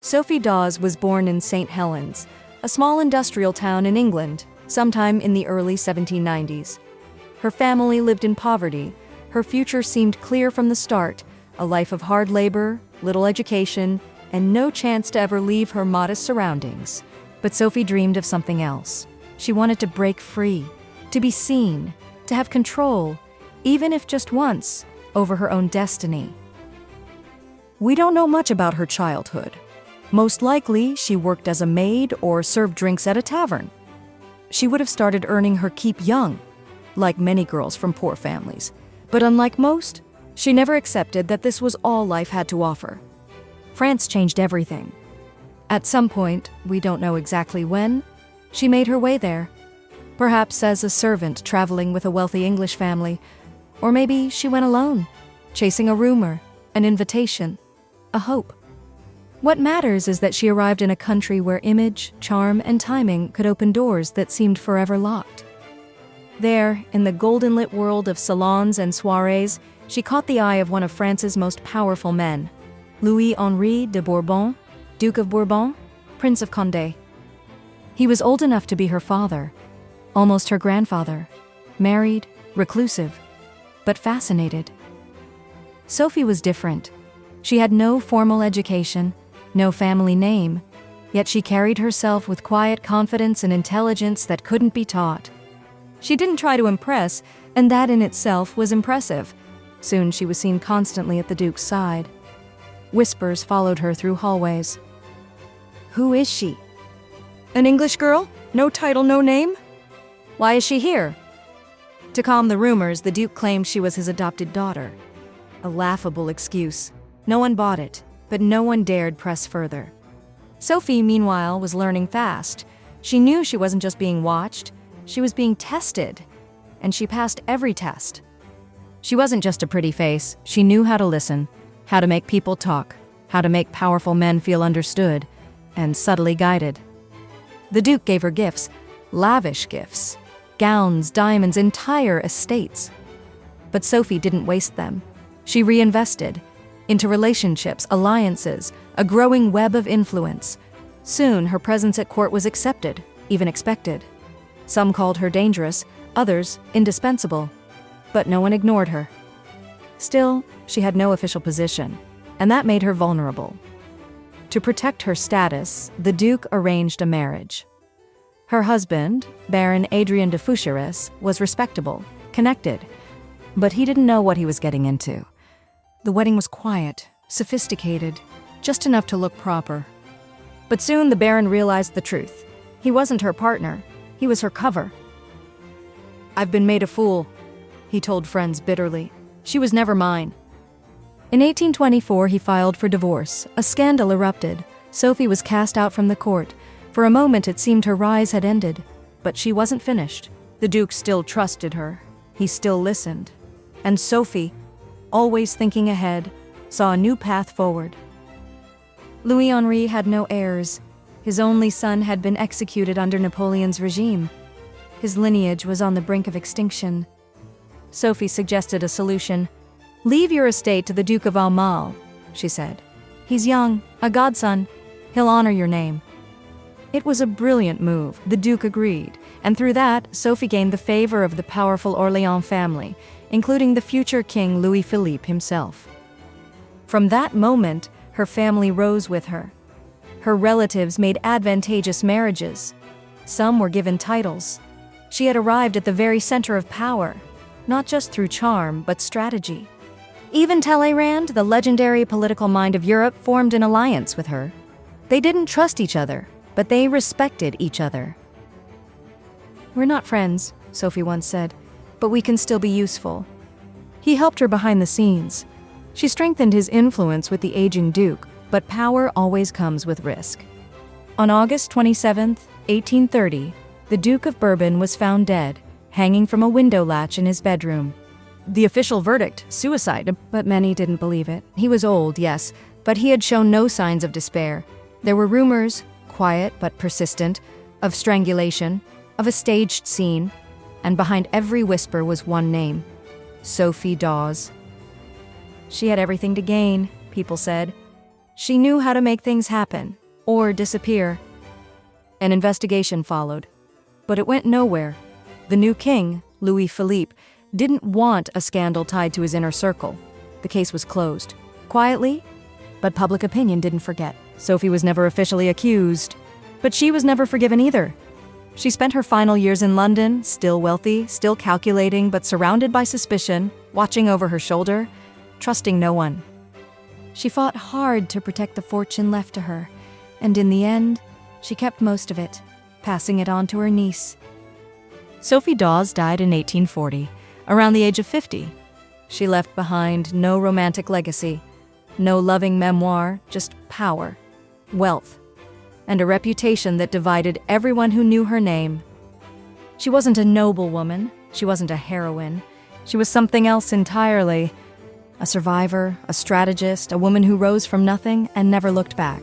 Sophie Dawes was born in St. Helens, a small industrial town in England, sometime in the early 1790s. Her family lived in poverty. Her future seemed clear from the start, a life of hard labor, little education, and no chance to ever leave her modest surroundings. But Sophie dreamed of something else. She wanted to break free, to be seen, to have control, even if just once, over her own destiny. We don't know much about her childhood. Most likely, she worked as a maid or served drinks at a tavern. She would have started earning her keep young, like many girls from poor families. But unlike most, she never accepted that this was all life had to offer. France changed everything. At some point, we don't know exactly when, she made her way there. Perhaps as a servant traveling with a wealthy English family, or maybe she went alone, chasing a rumor, an invitation, a hope. What matters is that she arrived in a country where image, charm, and timing could open doors that seemed forever locked. There, in the golden-lit world of salons and soirees, she caught the eye of one of France's most powerful men, Louis-Henri de Bourbon, Duke of Bourbon, Prince of Condé. He was old enough to be her father, almost her grandfather, married, reclusive, but fascinated. Sophie was different. She had no formal education, no family name, yet she carried herself with quiet confidence and intelligence that couldn't be taught. She didn't try to impress, and that in itself was impressive. Soon she was seen constantly at the Duke's side. Whispers followed her through hallways. Who is she? An English girl? No title, no name? Why is she here? To calm the rumors, the Duke claimed she was his adopted daughter. A laughable excuse. No one bought it, but no one dared press further. Sophie, meanwhile, was learning fast. She knew she wasn't just being watched, she was being tested, and she passed every test. She wasn't just a pretty face, she knew how to listen, how to make people talk, how to make powerful men feel understood, and subtly guided. The Duke gave her gifts, lavish gifts, gowns, diamonds, entire estates. But Sophie didn't waste them. She reinvested into relationships, alliances, a growing web of influence. Soon, her presence at court was accepted, even expected. Some called her dangerous, others indispensable, but no one ignored her. Still, she had no official position, and that made her vulnerable. To protect her status, the Duke arranged a marriage. Her husband, Baron Adrien de Foucheres, was respectable, connected, but he didn't know what he was getting into. The wedding was quiet, sophisticated, just enough to look proper. But soon the Baron realized the truth. He wasn't her partner, he was her cover. "I've been made a fool," he told friends bitterly. "She was never mine." In 1824, he filed for divorce. A scandal erupted. Sophie was cast out from the court. For a moment, it seemed her rise had ended. But she wasn't finished. The Duke still trusted her. He still listened. And Sophie, always thinking ahead, saw a new path forward. Louis-Henri had no heirs. His only son had been executed under Napoleon's regime. His lineage was on the brink of extinction. Sophie suggested a solution. "Leave your estate to the Duke of Aumale," she said. "He's young, a godson. He'll honor your name." It was a brilliant move. The Duke agreed, and through that, Sophie gained the favor of the powerful Orléans family, including the future King Louis-Philippe himself. From that moment, her family rose with her. Her relatives made advantageous marriages. Some were given titles. She had arrived at the very center of power, not just through charm, but strategy. Even Talleyrand, the legendary political mind of Europe, formed an alliance with her. They didn't trust each other, but they respected each other. "We're not friends," Sophie once said, "but we can still be useful." He helped her behind the scenes. She strengthened his influence with the aging Duke, but power always comes with risk. On August 27, 1830, the Duke of Bourbon was found dead, hanging from a window latch in his bedroom. The official verdict, suicide, but many didn't believe it. He was old, yes, but he had shown no signs of despair. There were rumors, quiet but persistent, of strangulation, of a staged scene, and behind every whisper was one name: Sophie Dawes. She had everything to gain, people said. She knew how to make things happen, or disappear. An investigation followed, but it went nowhere. The new king, Louis Philippe, didn't want a scandal tied to his inner circle. The case was closed. Quietly, but public opinion didn't forget. Sophie was never officially accused, but she was never forgiven either. She spent her final years in London, still wealthy, still calculating, but surrounded by suspicion, watching over her shoulder, trusting no one. She fought hard to protect the fortune left to her, and in the end, she kept most of it, passing it on to her niece. Sophie Dawes died in 1840, around the age of 50. She left behind no romantic legacy, no loving memoir, just power, wealth, and a reputation that divided everyone who knew her name. She wasn't a noble woman, she wasn't a heroine, she was something else entirely. A survivor, a strategist, a woman who rose from nothing and never looked back.